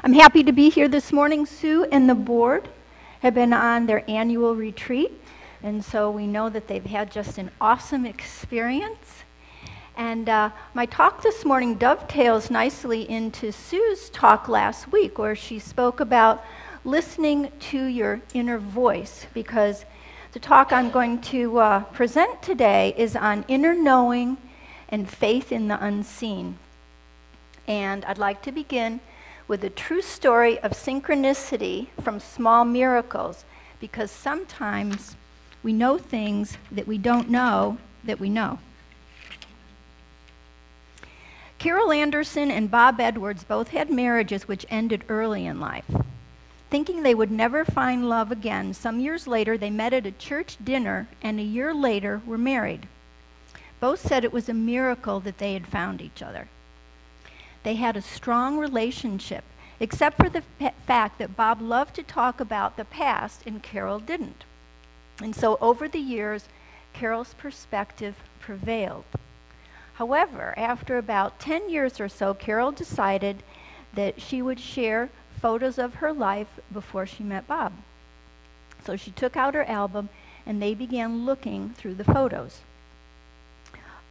I'm happy to be here this morning. Sue and the board have been on their annual retreat, and so we know that they've had just an awesome experience. And my talk this morning dovetails nicely into Sue's talk last week, where she spoke about listening to your inner voice, because the talk I'm going to present today is on inner knowing and faith in the unseen. And I'd like to begin with a true story of synchronicity from small miracles, because sometimes we know things that we don't know that we know. Carol Anderson and Bob Edwards both had marriages which ended early in life. Thinking they would never find love again, some years later they met at a church dinner, and a year later were married. Both said it was a miracle that they had found each other. They had a strong relationship, except for the fact that Bob loved to talk about the past and Carol didn't. And so over the years, Carol's perspective prevailed. However, after about 10 years or so, Carol decided that she would share photos of her life before she met Bob. So she took out her album and they began looking through the photos.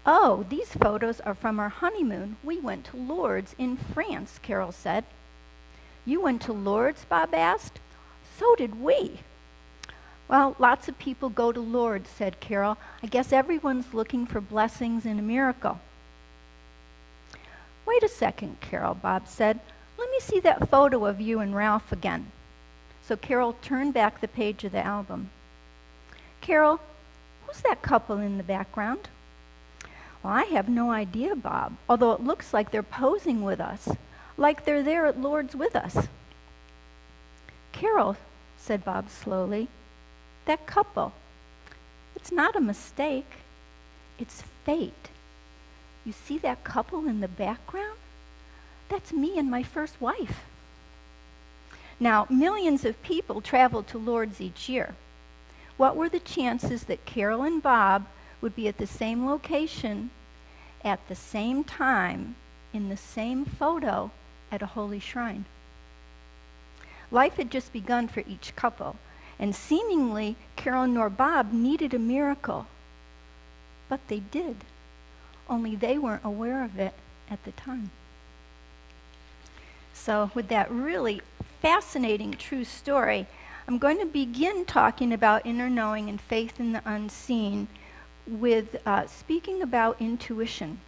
"Oh, these photos are from our honeymoon. We went to Lourdes in France," Carol said. "You went to Lourdes?" Bob asked. "So did we." "Well, lots of people go to Lourdes," said Carol. "I guess everyone's looking for blessings and a miracle." "Wait a second, Carol," Bob said. "Let me see that photo of you and Ralph again." So Carol turned back the page of the album. "Carol, who's that couple in the background?" "Well, I have no idea, Bob, although it looks like they're posing with us, like they're there at Lourdes with us." "Carol," said Bob slowly, "that couple, it's not a mistake, it's fate. You see that couple in the background? That's me and my first wife." Now, millions of people travel to Lourdes each year. What were the chances that Carol and Bob would be at the same location at the same time in the same photo at a holy shrine? Life had just begun for each couple, and seemingly Carol nor Bob needed a miracle. But they did, only they weren't aware of it at the time. So with that really fascinating true story, I'm going to begin talking about inner knowing and faith in the unseen with speaking about intuition,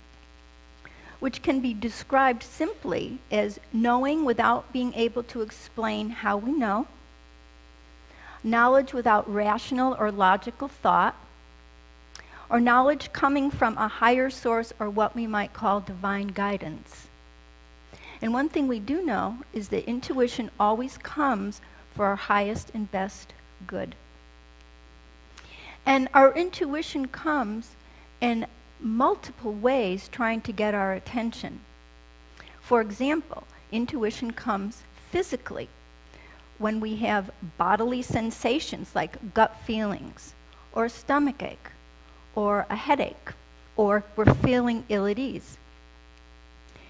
which can be described simply as knowing without being able to explain how we know, knowledge without rational or logical thought, or knowledge coming from a higher source or what we might call divine guidance. And one thing we do know is that intuition always comes for our highest and best good. And our intuition comes in multiple ways trying to get our attention. For example, intuition comes physically when we have bodily sensations like gut feelings, or a stomach ache, or a headache, or we're feeling ill at ease.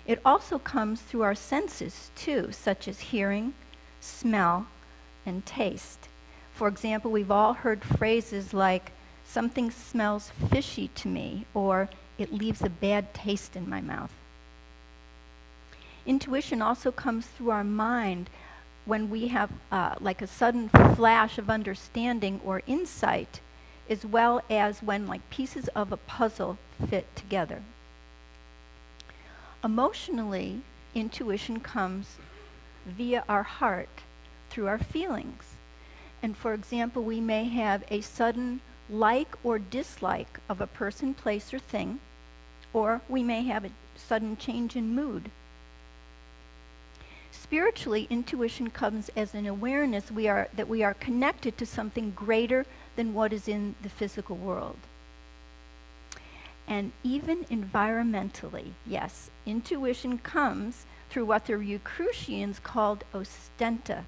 It also comes through our senses too, such as hearing, smell, and taste. For example, we've all heard phrases like, "Something smells fishy to me," or "It leaves a bad taste in my mouth." Intuition also comes through our mind when we have like a sudden flash of understanding or insight, as well as when like pieces of a puzzle fit together. Emotionally, intuition comes via our heart through our feelings. And for example, we may have a sudden like or dislike of a person, place, or thing, or we may have a sudden change in mood. Spiritually, intuition comes as an awareness that we are connected to something greater than what is in the physical world. And even environmentally, yes, intuition comes through what the Rosicrucians called ostenta,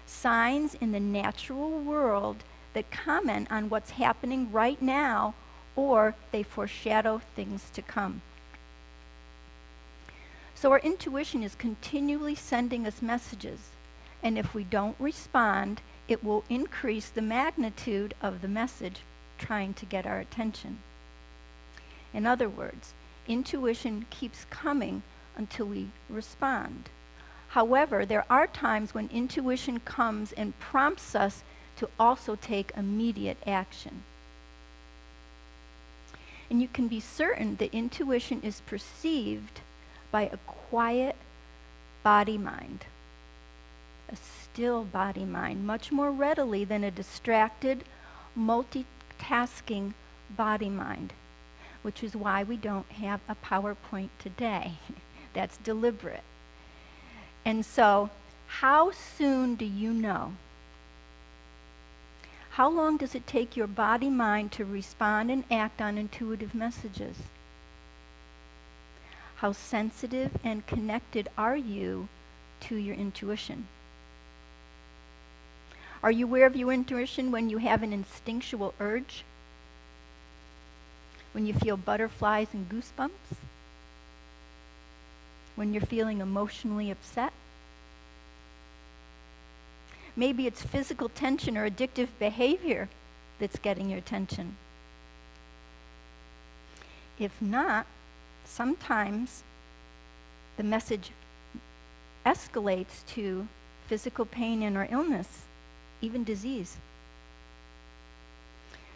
signs in the natural world that comment on what's happening right now, or they foreshadow things to come. So our intuition is continually sending us messages, and if we don't respond, it will increase the magnitude of the message trying to get our attention. In other words, intuition keeps coming until we respond. However, there are times when intuition comes and prompts us to also take immediate action. And you can be certain that intuition is perceived by a quiet body-mind, a still body-mind, much more readily than a distracted, multitasking body-mind, which is why we don't have a PowerPoint today. That's deliberate. And so, how soon do you know? How long does it take your body-mind to respond and act on intuitive messages? How sensitive and connected are you to your intuition? Are you aware of your intuition when you have an instinctual urge? When you feel butterflies and goosebumps? When you're feeling emotionally upset? Maybe it's physical tension or addictive behavior that's getting your attention. If not, sometimes the message escalates to physical pain and or illness, even disease.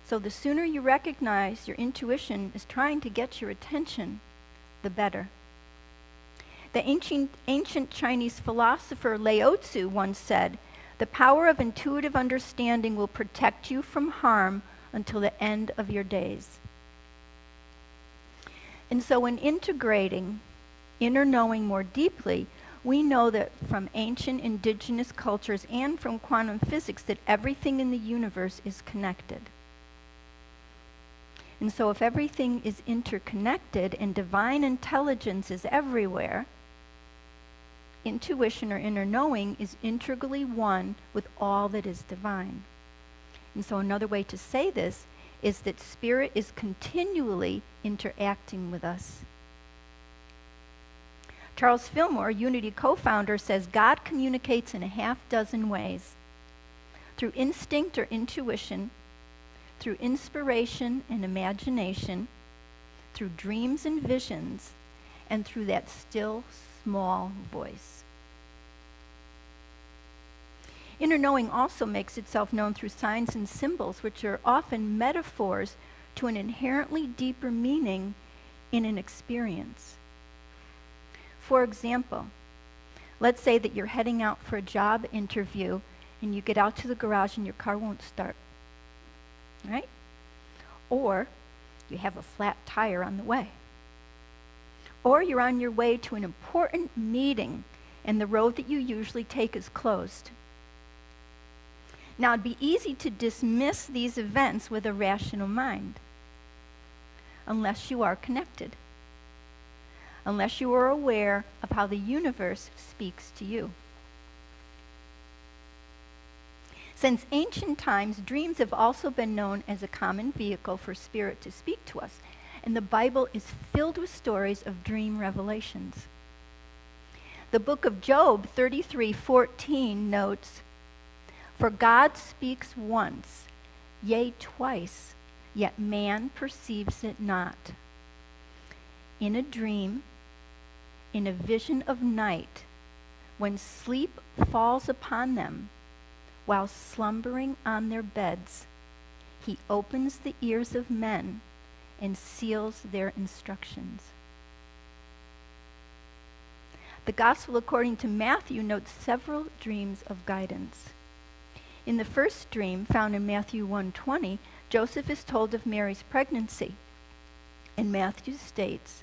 So the sooner you recognize your intuition is trying to get your attention, the better. The ancient Chinese philosopher Lao Tzu once said, "The power of intuitive understanding will protect you from harm until the end of your days." And so in integrating inner knowing more deeply, we know that from ancient indigenous cultures and from quantum physics that everything in the universe is connected. And so if everything is interconnected and divine intelligence is everywhere, intuition or inner knowing is integrally one with all that is divine. And so another way to say this is that spirit is continually interacting with us. Charles Fillmore, Unity co-founder, says God communicates in a half dozen ways. Through instinct or intuition, through inspiration and imagination, through dreams and visions, and through that still small voice. Inner knowing also makes itself known through signs and symbols, which are often metaphors to an inherently deeper meaning in an experience. For example, let's say that you're heading out for a job interview and you get out to the garage and your car won't start, right? Or you have a flat tire on the way. Or you're on your way to an important meeting and the road that you usually take is closed. Now, it'd be easy to dismiss these events with a rational mind, unless you are connected, unless you are aware of how the universe speaks to you. Since ancient times, dreams have also been known as a common vehicle for spirit to speak to us, and the Bible is filled with stories of dream revelations. The book of Job 33:14 notes, "For God speaks once, yea twice, yet man perceives it not. In a dream, in a vision of night, when sleep falls upon them, while slumbering on their beds, he opens the ears of men and seals their instructions." The Gospel according to Matthew notes several dreams of guidance. In the first dream, found in Matthew 1:20, Joseph is told of Mary's pregnancy. And Matthew states,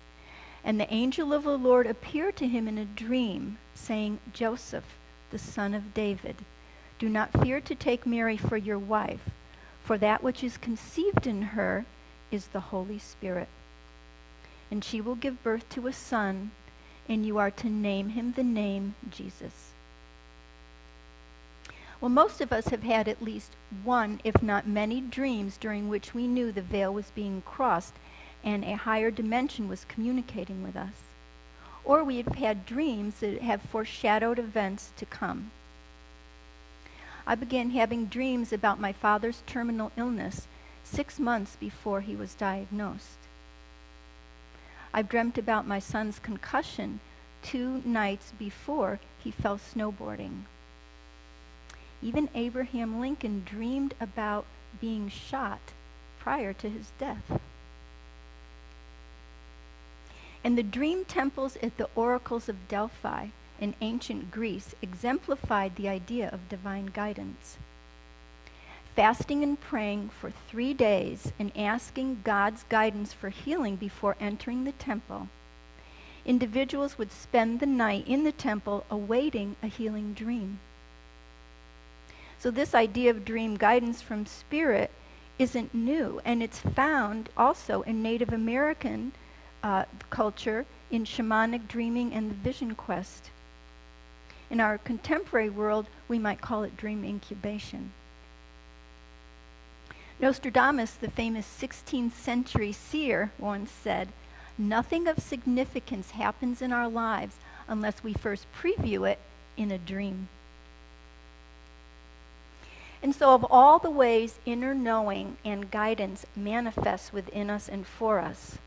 "And the angel of the Lord appeared to him in a dream, saying, 'Joseph, the son of David, do not fear to take Mary for your wife, for that which is conceived in her is the Holy Spirit. And she will give birth to a son, and you are to name him the name Jesus.'" Well, most of us have had at least one, if not many, dreams during which we knew the veil was being crossed and a higher dimension was communicating with us. or we have had dreams that have foreshadowed events to come. I began having dreams about my father's terminal illness 6 months before he was diagnosed. I've dreamt about my son's concussion 2 nights before he fell snowboarding. Even Abraham Lincoln dreamed about being shot prior to his death. And the dream temples at the oracles of Delphi in ancient Greece exemplified the idea of divine guidance. Fasting and praying for 3 days and asking God's guidance for healing before entering the temple, individuals would spend the night in the temple awaiting a healing dream. So this idea of dream guidance from spirit isn't new, and it's found also in Native American culture in shamanic dreaming and the vision quest. In our contemporary world, we might call it dream incubation. Nostradamus, the famous 16th century seer, once said, "Nothing of significance happens in our lives unless we first preview it in a dream." And so of all the ways inner knowing and guidance manifests within us and for us,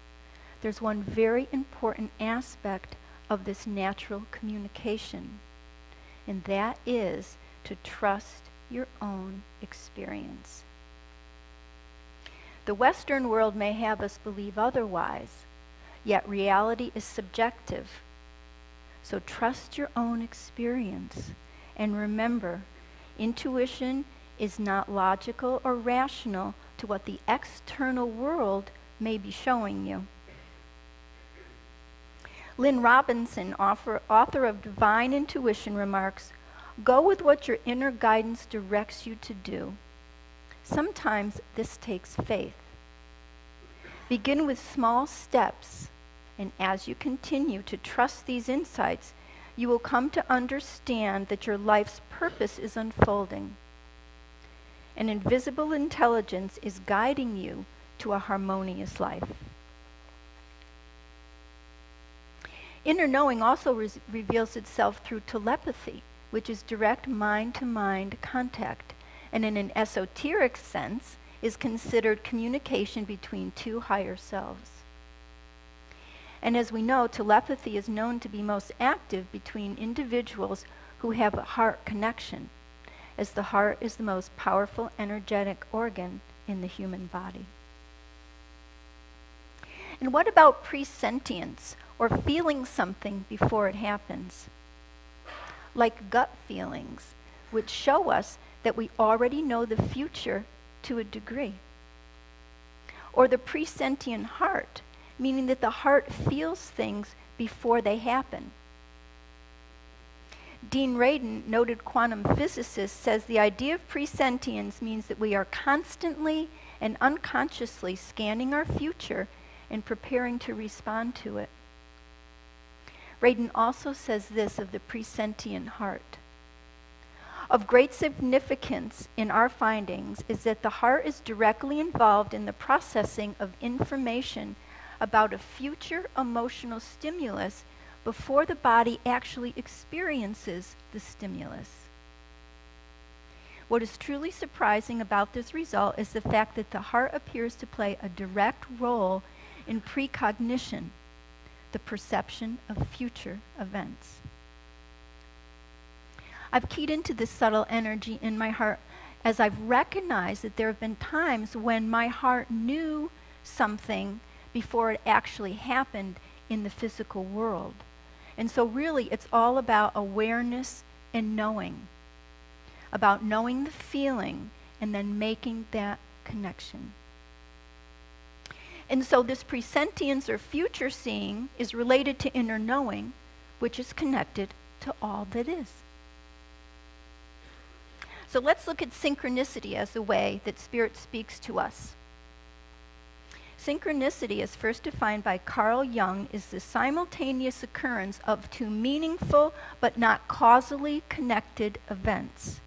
there's one very important aspect of this natural communication, and that is to trust your own experience. The Western world may have us believe otherwise, yet reality is subjective. So trust your own experience, and remember, intuition is not logical or rational to what the external world may be showing you. Lynn Robinson, author of Divine Intuition, remarks, "Go with what your inner guidance directs you to do. Sometimes this takes faith. Begin with small steps, and as you continue to trust these insights, you will come to understand that your life's purpose is unfolding. An invisible intelligence is guiding you to a harmonious life." Inner knowing also reveals itself through telepathy, which is direct mind-to-mind contact, and in an esoteric sense is considered communication between 2 higher selves. And as we know, telepathy is known to be most active between individuals who have a heart connection, as the heart is the most powerful energetic organ in the human body. And what about presentience, or feeling something before it happens? Like gut feelings, which show us that we already know the future to a degree. Or the presentient heart, meaning that the heart feels things before they happen. Dean Radin, noted quantum physicist, says the idea of presentience means that we are constantly and unconsciously scanning our future and preparing to respond to it. Radin also says this of the presentient heart. Of great significance in our findings is that the heart is directly involved in the processing of information about a future emotional stimulus before the body actually experiences the stimulus. What is truly surprising about this result is the fact that the heart appears to play a direct role in precognition, the perception of future events. I've keyed into this subtle energy in my heart as I've recognized that there have been times when my heart knew something before it actually happened in the physical world. And so really it's all about awareness and knowing, about knowing the feeling and then making that connection. And so this presentience or future seeing is related to inner knowing, which is connected to all that is. So let's look at synchronicity as a way that Spirit speaks to us. Synchronicity, as first defined by Carl Jung, is the simultaneous occurrence of 2 meaningful but not causally connected events.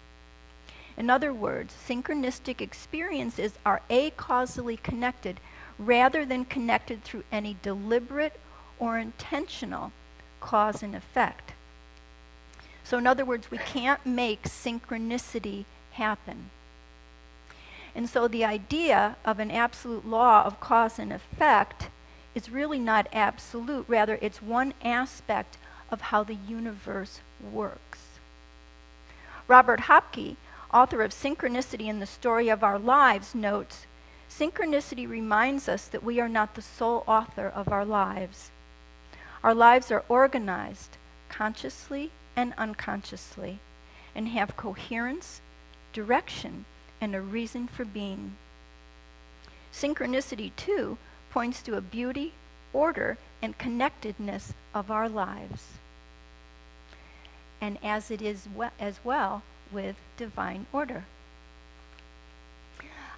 In other words, synchronistic experiences are acausally connected rather than connected through any deliberate or intentional cause and effect. So in other words, we can't make synchronicity happen. And so the idea of an absolute law of cause and effect is really not absolute. Rather, it's one aspect of how the universe works. Robert Hopke, author of Synchronicity in the Story of Our Lives, notes, synchronicity reminds us that we are not the sole author of our lives. Our lives are organized consciously and unconsciously and have coherence, direction, and a reason for being. Synchronicity, too, points to a beauty, order, and connectedness of our lives. And as it is as well with divine order.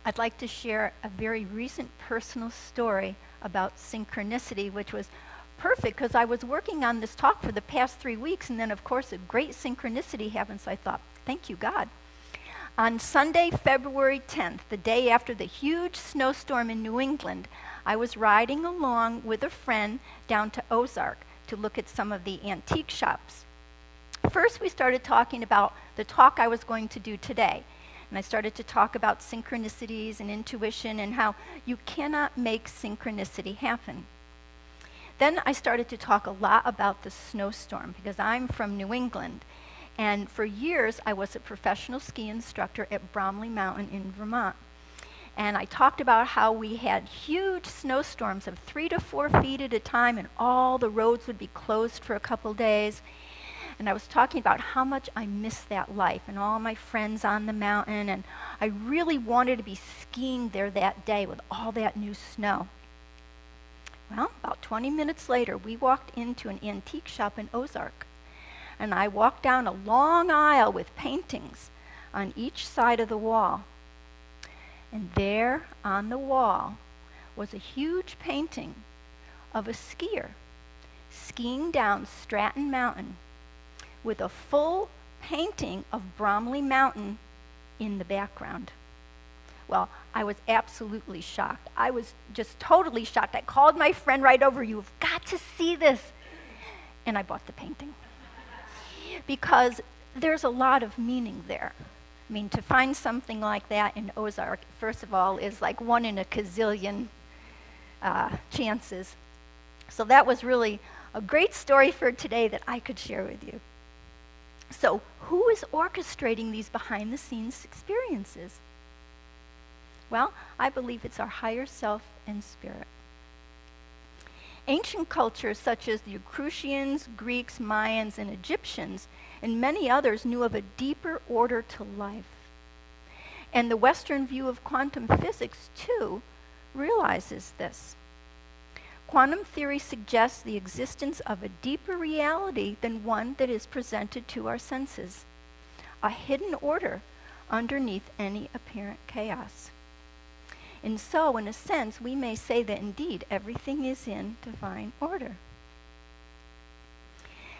I'd like to share a very recent personal story about synchronicity, which was perfect because I was working on this talk for the past 3 weeks, and then of course a great synchronicity happened, so I thought, thank you, God. On Sunday, February 10th, the day after the huge snowstorm in New England, I was riding along with a friend down to Ozark to look at some of the antique shops. First, we started talking about the talk I was going to do today. And I started to talk about synchronicities and intuition and how you cannot make synchronicity happen. Then I started to talk a lot about the snowstorm because I'm from New England. And for years, I was a professional ski instructor at Bromley Mountain in Vermont. And I talked about how we had huge snowstorms of 3 to 4 feet at a time, and all the roads would be closed for a couple days. And I was talking about how much I missed that life and all my friends on the mountain, and I really wanted to be skiing there that day with all that new snow. Well, about 20 minutes later, we walked into an antique shop in Ozark. And I walked down a long aisle with paintings on each side of the wall. And there on the wall was a huge painting of a skier skiing down Stratton Mountain with a full painting of Bromley Mountain in the background. Well, I was absolutely shocked. I was just totally shocked. I called my friend right over, "You've got to see this." And I bought the painting. Because there's a lot of meaning there. I mean, to find something like that in Ozark, first of all, is like 1 in a gazillion chances. So that was really a great story for today that I could share with you. So who is orchestrating these behind-the-scenes experiences? Well, I believe it's our higher self and spirit. Ancient cultures such as the Etruscans, Greeks, Mayans, and Egyptians, and many others knew of a deeper order to life. And the Western view of quantum physics, too, realizes this. Quantum theory suggests the existence of a deeper reality than one that is presented to our senses, a hidden order underneath any apparent chaos. And so, in a sense, we may say that indeed everything is in divine order.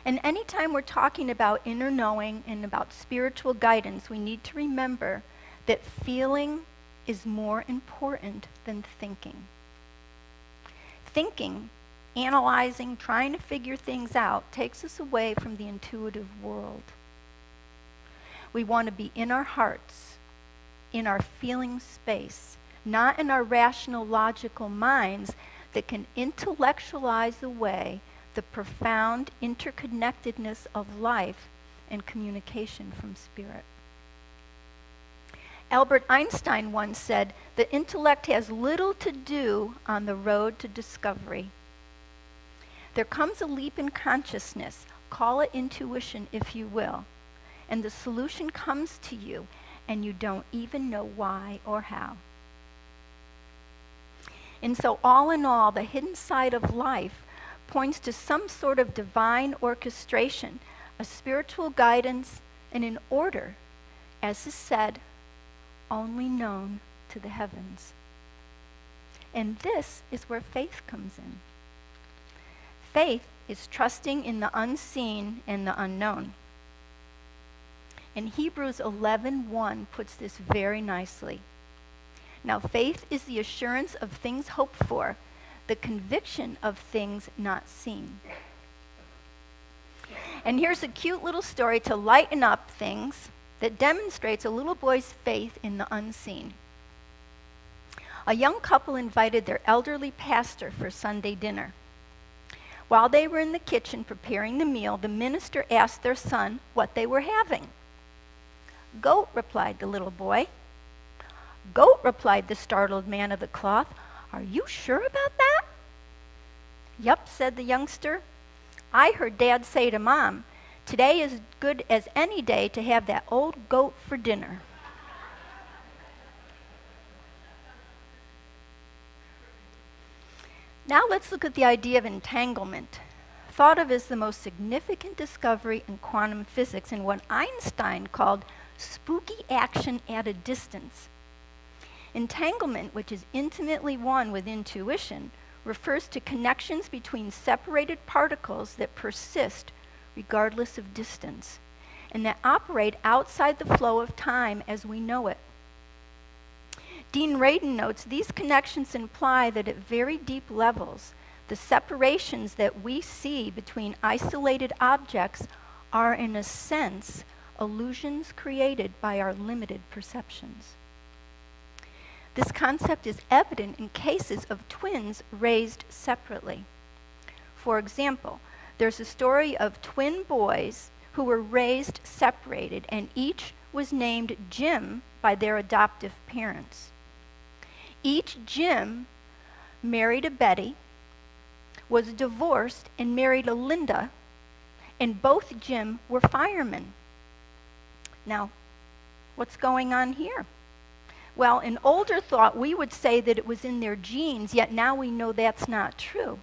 And anytime we're talking about inner knowing and about spiritual guidance, we need to remember that feeling is more important than thinking. Thinking, analyzing, trying to figure things out takes us away from the intuitive world. We want to be in our hearts, in our feeling space, not in our rational, logical minds that can intellectualize away the profound interconnectedness of life and communication from spirit. Albert Einstein once said, "The intellect has little to do on the road to discovery." There comes a leap in consciousness, call it intuition if you will, and the solution comes to you, and you don't even know why or how. And so all in all, the hidden side of life points to some sort of divine orchestration, a spiritual guidance, and an order, as is said, only known to the heavens. And this is where faith comes in. Faith is trusting in the unseen and the unknown. And Hebrews 11:1 puts this very nicely. Now, faith is the assurance of things hoped for, the conviction of things not seen. And here's a cute little story to lighten up things that demonstrates a little boy's faith in the unseen. A young couple invited their elderly pastor for Sunday dinner. While they were in the kitchen preparing the meal, the minister asked their son what they were having. "Goat," replied the little boy. "Goat," replied the startled man of the cloth. "Are you sure about that?" "Yup," said the youngster. "I heard Dad say to Mom, today is good as any day to have that old goat for dinner." Now let's look at the idea of entanglement, thought of as the most significant discovery in quantum physics and what Einstein called spooky action at a distance. Entanglement, which is intimately one with intuition, refers to connections between separated particles that persist regardless of distance and that operate outside the flow of time as we know it. Dean Radin notes these connections imply that at very deep levels, the separations that we see between isolated objects are, in a sense, illusions created by our limited perceptions. This concept is evident in cases of twins raised separately. For example, there's a story of twin boys who were raised separated, and each was named Jim by their adoptive parents. Each Jim married a Betty, was divorced and married a Linda, and both Jim were firemen. Now, what's going on here? Well, in older thought, we would say that it was in their genes, yet now we know that's not true.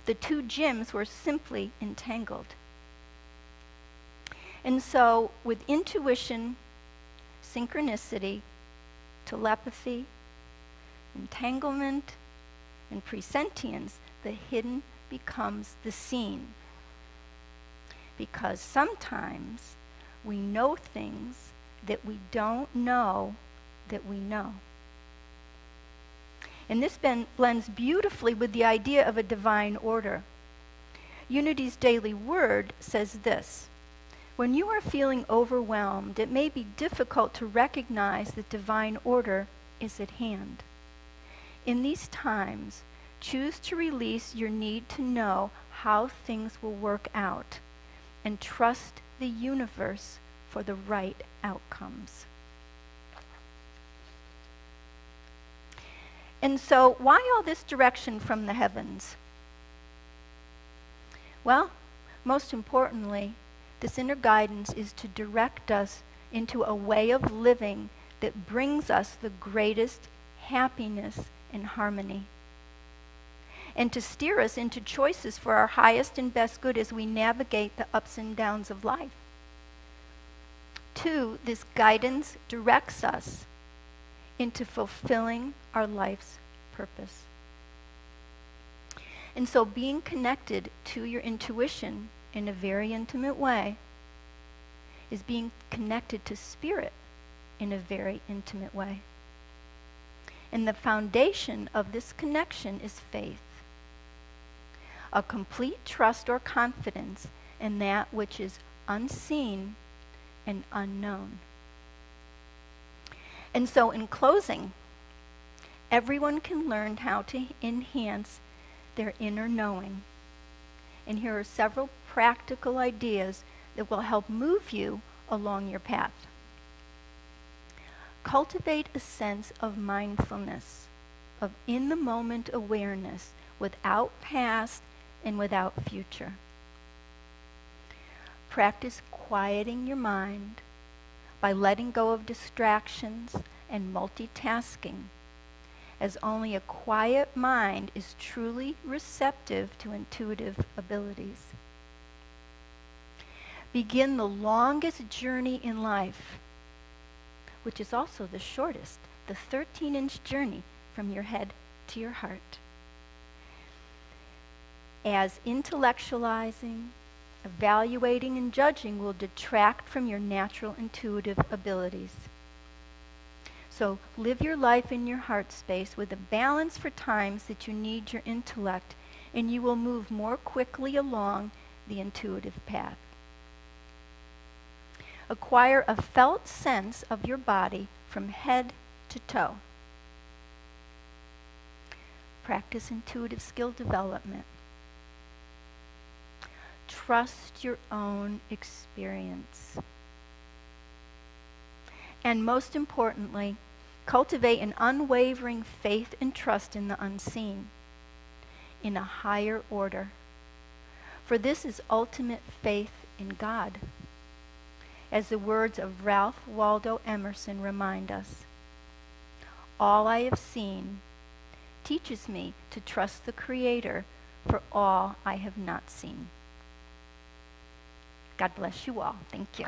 The two Jims were simply entangled. And so, with intuition, synchronicity, telepathy, entanglement, and presentience, the hidden becomes the seen. Because sometimes we know things that we don't know that we know. And this blends beautifully with the idea of a divine order. Unity's daily word says this: when you are feeling overwhelmed, it may be difficult to recognize that divine order is at hand. In these times, choose to release your need to know how things will work out and trust the universe for the right outcomes. And so, why all this direction from the heavens? Well, most importantly, this inner guidance is to direct us into a way of living that brings us the greatest happiness and harmony, and to steer us into choices for our highest and best good as we navigate the ups and downs of life. 2, this guidance directs us into fulfilling our life's purpose. And so being connected to your intuition in a very intimate way is being connected to spirit in a very intimate way. And the foundation of this connection is faith, a complete trust or confidence in that which is unseen and unknown. And so in closing, everyone can learn how to enhance their inner knowing. And here are several practical ideas that will help move you along your path. Cultivate a sense of mindfulness, of in-the-moment awareness, without past and without future. Practice quieting your mind by letting go of distractions and multitasking, as only a quiet mind is truly receptive to intuitive abilities. Begin the longest journey in life, which is also the shortest, the 13-inch journey from your head to your heart. As intellectualizing, evaluating, and judging will detract from your natural intuitive abilities. So live your life in your heart space with a balance for times that you need your intellect, and you will move more quickly along the intuitive path. Acquire a felt sense of your body from head to toe. Practice intuitive skill development. Trust your own experience. And most importantly, cultivate an unwavering faith and trust in the unseen, in a higher order. For this is ultimate faith in God. As the words of Ralph Waldo Emerson remind us, all I have seen teaches me to trust the Creator for all I have not seen. God bless you all. Thank you.